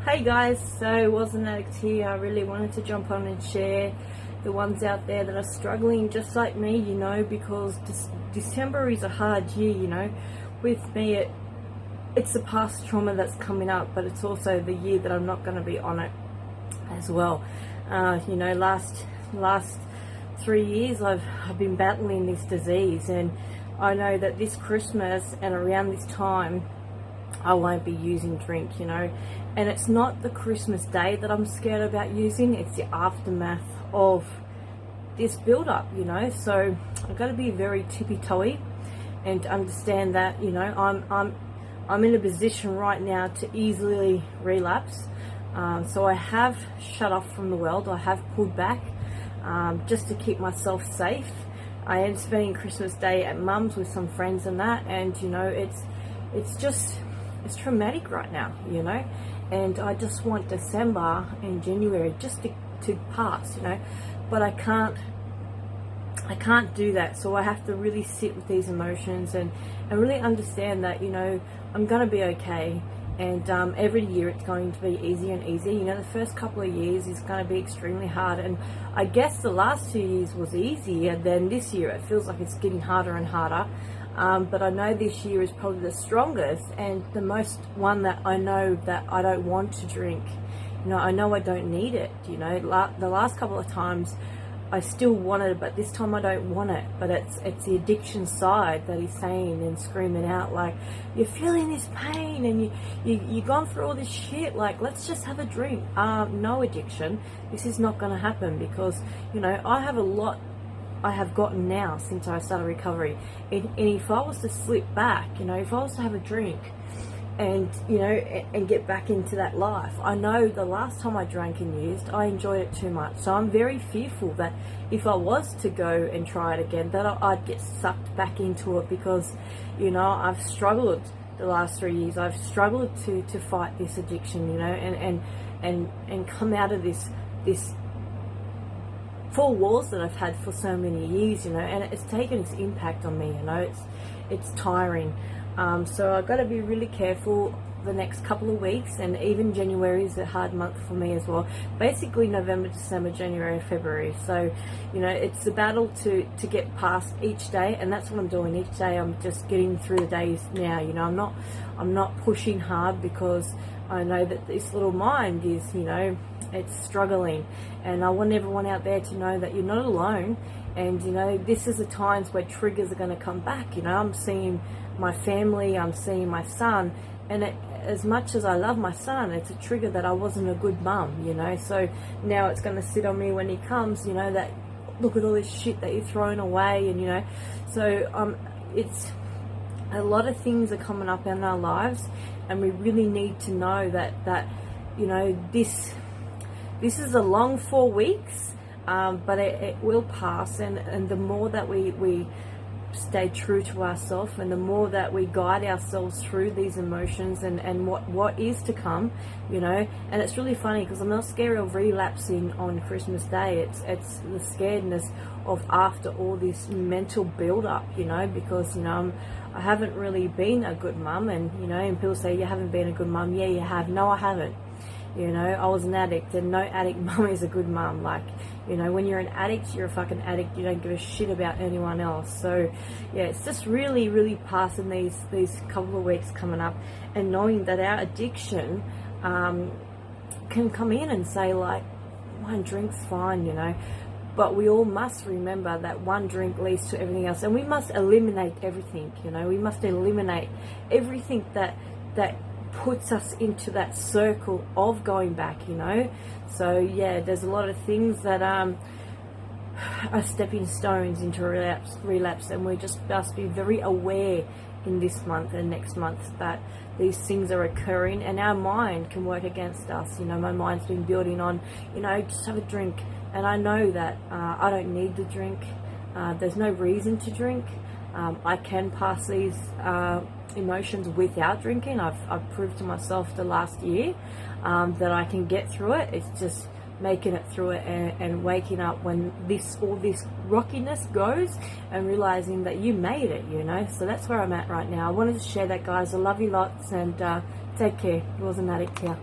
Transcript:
Hey guys, so was an addict here. I really wanted to jump on and share the ones out there that are struggling just like me, because December is a hard year, with me it's the past trauma that's coming up, but it's also the year that I'm not going to be on it as well. Last 3 years I've been battling this disease, and I know that this Christmas and around this time I won't be using drink, and it's not the Christmas day that I'm scared about using, it's the aftermath of this build up, so I've got to be very tippy-toey and understand that, I'm in a position right now to easily relapse. So I have shut off from the world, I have pulled back, just to keep myself safe. I am spending Christmas Day at Mum's with some friends and that, and it's traumatic right now, and I just want December and January just to pass, but I can't do that. So I have to really sit with these emotions and really understand that, I'm going to be okay. And every year it's going to be easier and easier. The first couple of years is going to be extremely hard, and I guess the last 2 years was easier than this year. It feels like it's getting harder and harder, but I know this year is probably the strongest and the most one that I know that I don't want to drink. I know I don't need it. The last couple of times I still want it, but this time I don't want it. But it's the addiction side that is saying and screaming out, like, you're feeling this pain and you've gone through all this shit, like, let's just have a drink. No, addiction, this is not going to happen, because I have a lot I have gotten now since I started recovery, and if I was to slip back, if I was to have a drink and and get back into that life, I know the last time I drank and used, I enjoyed it too much. So I'm very fearful that if I was to go and try it again, that I'd get sucked back into it, because I've struggled the last 3 years. I've struggled to fight this addiction, and come out of this four walls that I've had for so many years, and it's taken its impact on me. It's tiring. So I've got to be really careful the next couple of weeks, and even January is a hard month for me as well. Basically November, December, January, February. So it's the battle to get past each day, and that's what I'm doing each day. I'm just getting through the days now. I'm not pushing hard, because I know that this little mind is it's struggling, and I want everyone out there to know that you're not alone. And this is the times where triggers are going to come back. I'm seeing my family, I'm seeing my son, and as much as I love my son, it's a trigger that I wasn't a good mum, so now it's going to sit on me when he comes, that look at all this shit that you're throwing away, and so it's a lot of things are coming up in our lives, and we really need to know that this is a long 4 weeks, but it will pass, and the more that we stay true to ourselves, and the more that we guide ourselves through these emotions and what is to come, and it's really funny, because I'm not scared of relapsing on Christmas Day. It's the scaredness of after all this mental build up, because I haven't really been a good mum, and and people say, you haven't been a good mum. Yeah, you have. No, I haven't. I was an addict, and no addict mum is a good mum. Like, when you're an addict, you're a fucking addict. You don't give a shit about anyone else. So, yeah, it's just really, really passing these couple of weeks coming up, and knowing that our addiction can come in and say, like, one drink's fine, but we all must remember that one drink leads to everything else, and we must eliminate everything. We must eliminate everything that puts us into that circle of going back, so yeah, there's a lot of things that are stepping stones into relapse, and we just must be very aware in this month and next month that these things are occurring, and our mind can work against us. My mind's been building on, just have a drink, and I know that I don't need the drink. There's no reason to drink. I can pass these emotions without drinking. I've proved to myself the last year that I can get through it. It's just making it through it and waking up when all this rockiness goes, and realizing that you made it, so that's where I'm at right now. I wanted to share that, guys. I love you lots, and take care. It was an addict here.